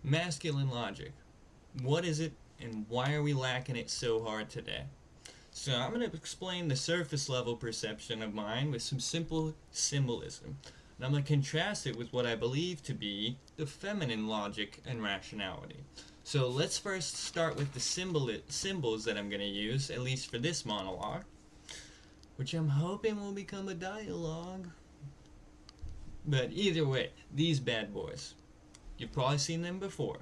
Masculine logic. What is it, and why are we lacking it so hard today? So I'm going to explain the surface level perception of mine with some simple symbolism. And I'm going to contrast it with what I believe to be the feminine logic and rationality. So let's first start with the symbols that I'm going to use, at least for this monologue, which I'm hoping will become a dialogue. But either way, these bad boys. You've probably seen them before.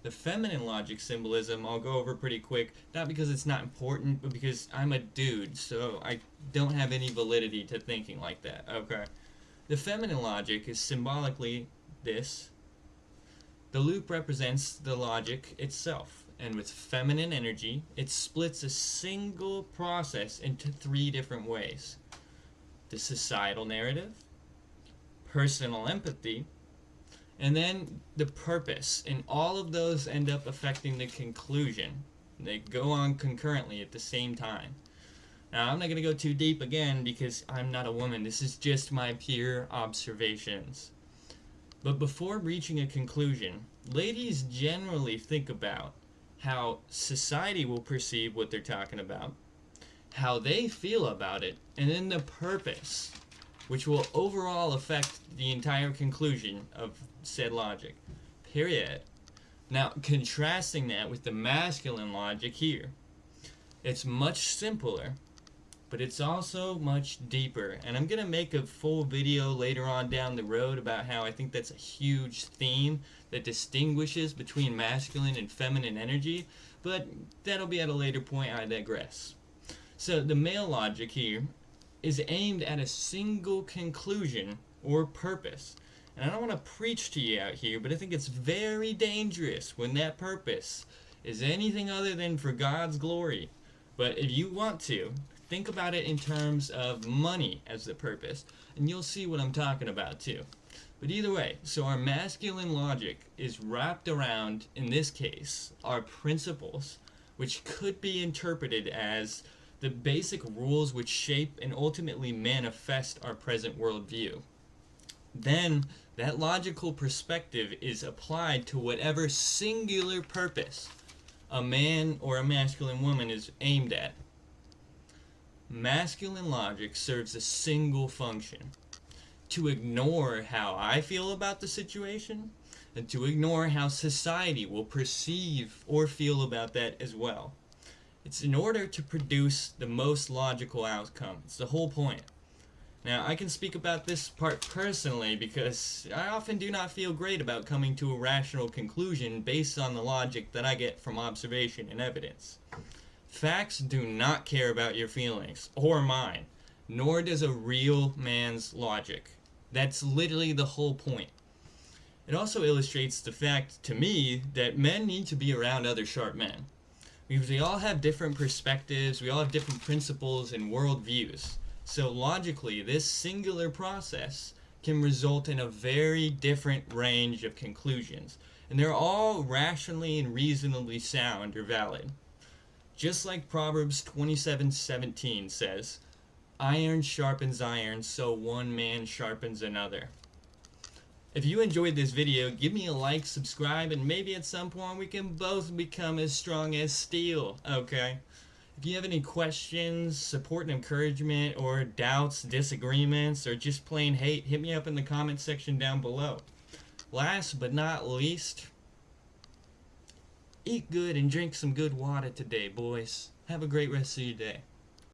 The feminine logic symbolism I'll go over pretty quick, not because it's not important, but because I'm a dude, so I don't have any validity to thinking like that, okay? The feminine logic is symbolically this. The loop represents the logic itself, and with feminine energy, it splits a single process into three different ways: the societal narrative, personal empathy, and then the purpose. And all of those end up affecting the conclusion. They go on concurrently at the same time. Now, I'm not going to go too deep again because I'm not a woman. This is just my pure observations. But before reaching a conclusion, ladies generally think about how society will perceive what they're talking about, how they feel about it, and then the purpose, which will overall affect the entire conclusion of said logic. Period. Now, contrasting that with the masculine logic here, it's much simpler, but it's also much deeper. And I'm going to make a full video later on down the road about how I think that's a huge theme that distinguishes between masculine and feminine energy, but that'll be at a later point. I digress. So, the male logic here is aimed at a single conclusion or purpose. And I don't want to preach to you out here, but I think it's very dangerous when that purpose is anything other than for God's glory. But if you want to, think about it in terms of money as the purpose, and you'll see what I'm talking about too. But either way, so our masculine logic is wrapped around, in this case, our principles, which could be interpreted as the basic rules which shape and ultimately manifest our present worldview. Then, that logical perspective is applied to whatever singular purpose a man or a masculine woman is aimed at. Masculine logic serves a single function: to ignore how I feel about the situation, and to ignore how society will perceive or feel about that as well. It's in order to produce the most logical outcome. It's the whole point. Now, I can speak about this part personally because I often do not feel great about coming to a rational conclusion based on the logic that I get from observation and evidence. Facts do not care about your feelings, or mine, nor does a real man's logic. That's literally the whole point. It also illustrates the fact, to me, that men need to be around other sharp men. Because we all have different perspectives, we all have different principles and worldviews. So logically, this singular process can result in a very different range of conclusions. And they're all rationally and reasonably sound or valid. Just like Proverbs 27:17 says, "Iron sharpens iron, so one man sharpens another." If you enjoyed this video, give me a like, subscribe, and maybe at some point we can both become as strong as steel, okay? If you have any questions, support and encouragement, or doubts, disagreements, or just plain hate, hit me up in the comment section down below. Last but not least, eat good and drink some good water today, boys. Have a great rest of your day.